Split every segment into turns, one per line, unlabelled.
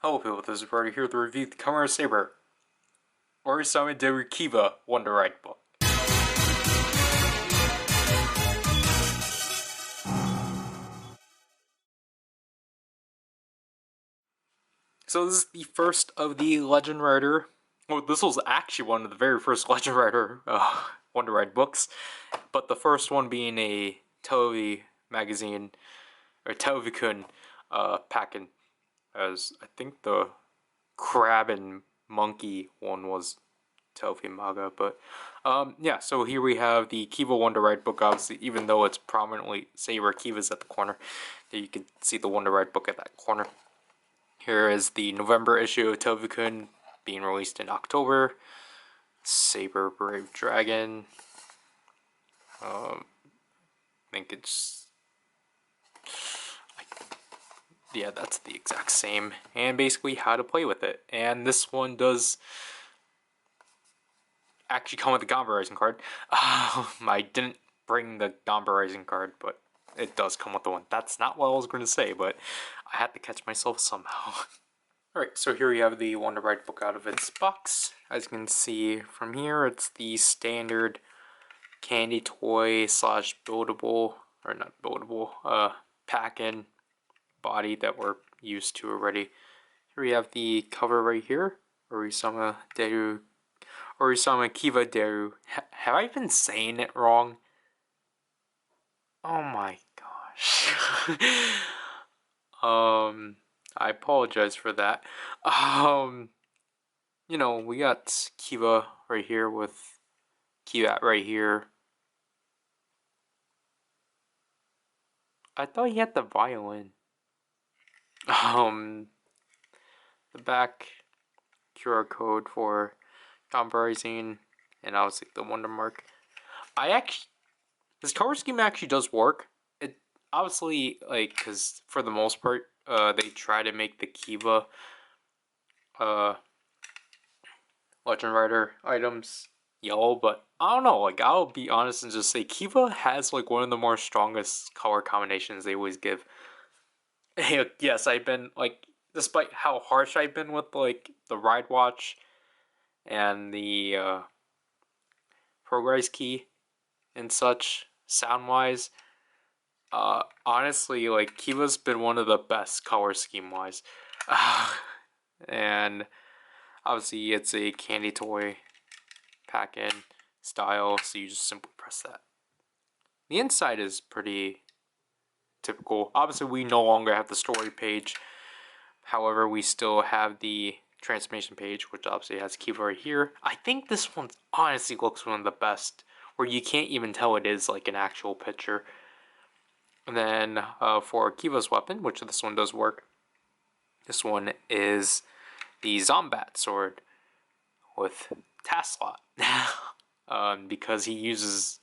Hello people, this is Ryder here to review the Kamen Saber, Oresamaha Deru Kiva Wonder Ride book. So this is the first of the Legend Rider. Well, this was actually one of the very first Legend Rider Wonder Ride books, but the first one being a Televi magazine, or Televikun packing, as I think the crab and monkey one was Televi manga, but yeah, so here we have the Kiva Wonder Ride book, obviously, even though it's prominently Saber Kiva's at the corner, there you can see the Wonder Ride book at that corner. Here is the November issue of Televikun being released in October. Saber Brave Dragon. I think it's... yeah, that's the exact same. And basically how to play with it. And this one does actually come with the Gamba Rising card. I didn't bring the Gamba Rising card, but it does come with the one. That's not what I was going to say, but I had to catch myself somehow. Alright, so here we have the Wonder Ride book out of its box. As you can see from here, it's the standard candy toy slash buildable, or not buildable, pack-in body that we're used to already. Here we have the cover right here, Oresamaha Kiva Dearu. Have I been saying it wrong? Oh my gosh. I apologize for that. You know, we got Kiva right here with Kiva right here. I thought he had the violin. The back QR code for Gamba Rising, and obviously the Wonder Mark. This color scheme actually does work. It obviously, like, because for the most part, they try to make the Kiva Legend Rider items yellow, but I don't know, like, I'll be honest and just say Kiva has like one of the more strongest color combinations they always give. Yes, I've been like, despite how harsh I've been with like the Ride Watch and the Progress Key and such, sound wise, honestly, like, Kiva's been one of the best color scheme wise. And obviously it's a candy toy pack-in style, so you just simply press that. The inside is pretty typical. Obviously we no longer have the story page, however we still have the transformation page, which obviously has Kiva right here. I think this one honestly looks one of the best, where you can't even tell it is like an actual picture. And then for Kiva's weapon, which this one does work, this one is the Zombat sword with Taslot. Because he uses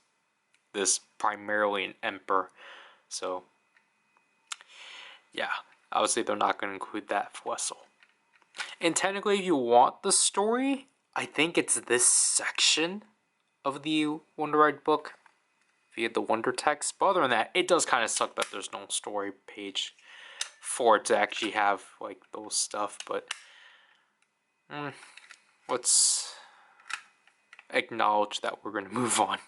this primarily in Emperor. So yeah, obviously they're not going to include that vessel. And technically, if you want the story, I think it's this section of the Wonder Ride book via the Wonder text. But other than that, it does kind of suck that there's no story page for it to actually have like those stuff. But let's acknowledge that we're going to move on.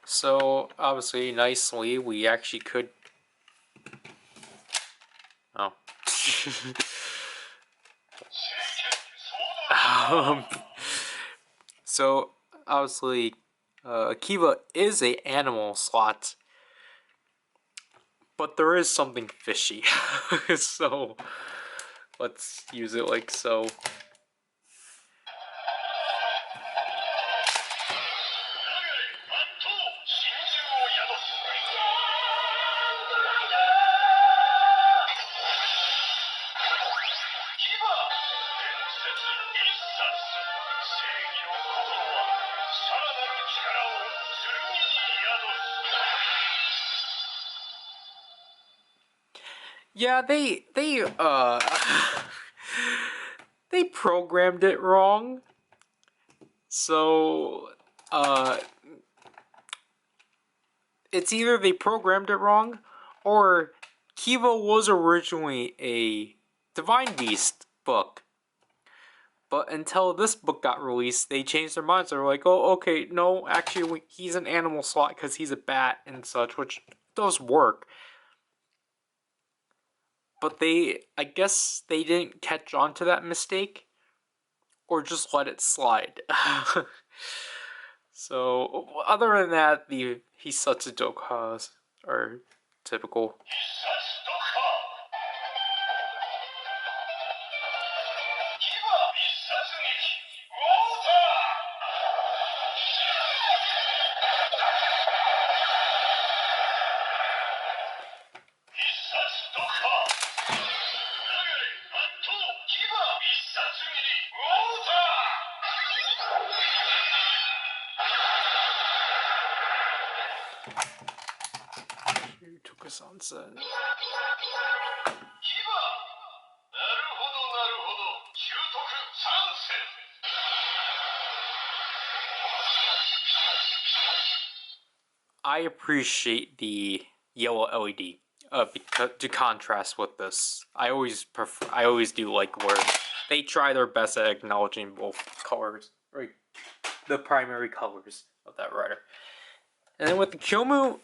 So obviously, nicely, we actually could... oh. So obviously, Kiva is a animal slot, but there is something fishy. So let's use it like so. Yeah, they they programmed it wrong. So it's either they programmed it wrong, or Kiva was originally a Divine Beast book. But until this book got released, they changed their minds. They were like, oh, okay, no, actually, he's an animal slot because he's a bat and such, which does work. But I guess they didn't catch on to that mistake, or just let it slide. So, other than that, the Hisatsu Dokas are typical. Tokusan-sen. I appreciate the yellow LED because to contrast with this. I always do like where they try their best at acknowledging both colors, right? The primary colors of that Ryder. And then with the Kyomu,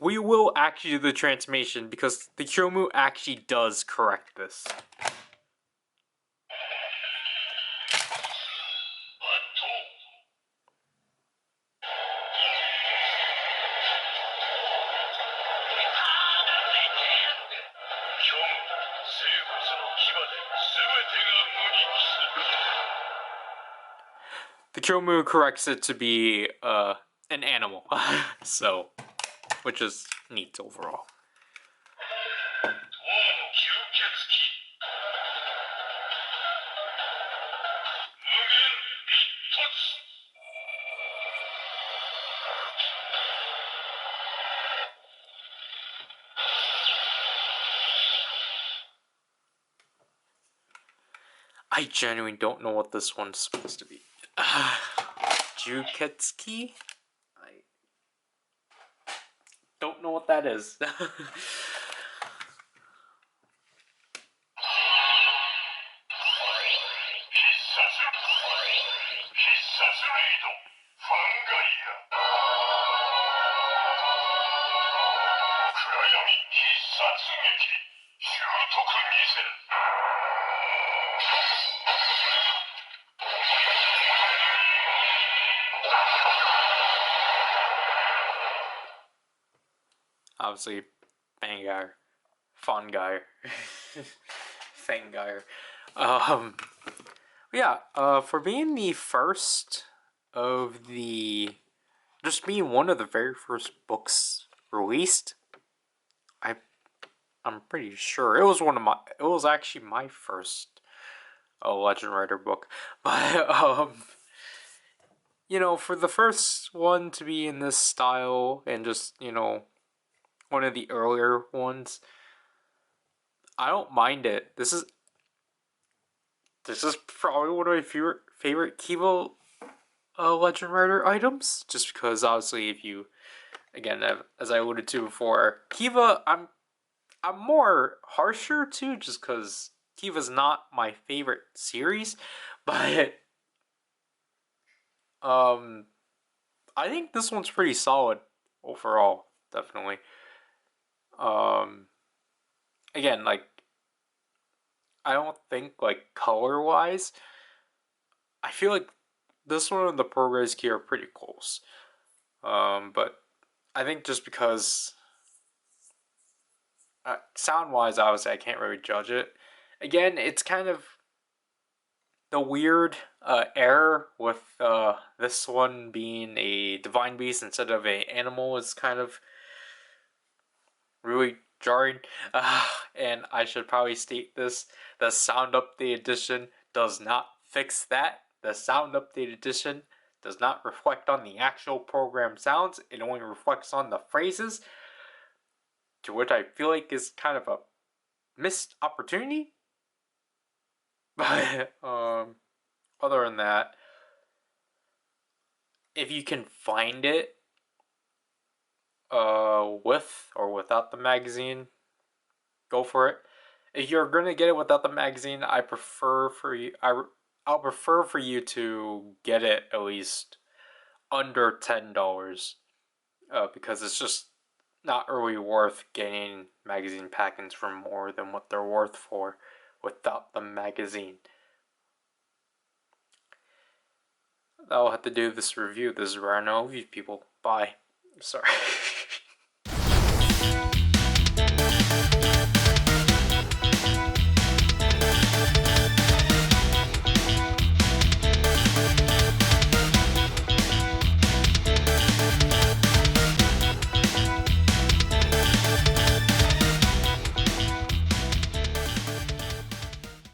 we will actually do the transformation because the Kyomu actually does correct this. The Kyomu corrects it to be an animal, so, which is neat overall. I genuinely don't know what this one's supposed to be. Juketsuki? I don't know what that is. Obviously, Fangire. Fangire. Fangire. Yeah, for being the first of the... just being one of the very first books released, I'm pretty sure. It was actually my first Legend Rider book. But, you know, for the first one to be in this style and just, you know, one of the earlier ones, I don't mind it. This is probably one of my favorite Kiva Legend Rider items, just because obviously if you, again, as I alluded to before, Kiva, I'm more harsher to, just because Kiva's not my favorite series, but I think this one's pretty solid overall, definitely. Again, like, I don't think, like, color-wise, I feel like this one and the Progress Key are pretty close. But I think just because sound-wise, obviously, I can't really judge it. Again, it's kind of the weird error with this one being a divine beast instead of an animal is kind of really jarring. And I should probably state this: the Sound Update Edition does not fix that. The Sound Update Edition does not reflect on the actual program sounds. It only reflects on the phrases, to which I feel like is kind of a missed opportunity. But other than that, if you can find it with or without the magazine, go for it. If you're gonna get it without the magazine, I prefer for you. I'll prefer for you to get it at least under $10, because it's just not really worth getting magazine pack-ins for more than what they're worth for without the magazine. That'll have to do this review. This is where I know you people. Bye. Sorry.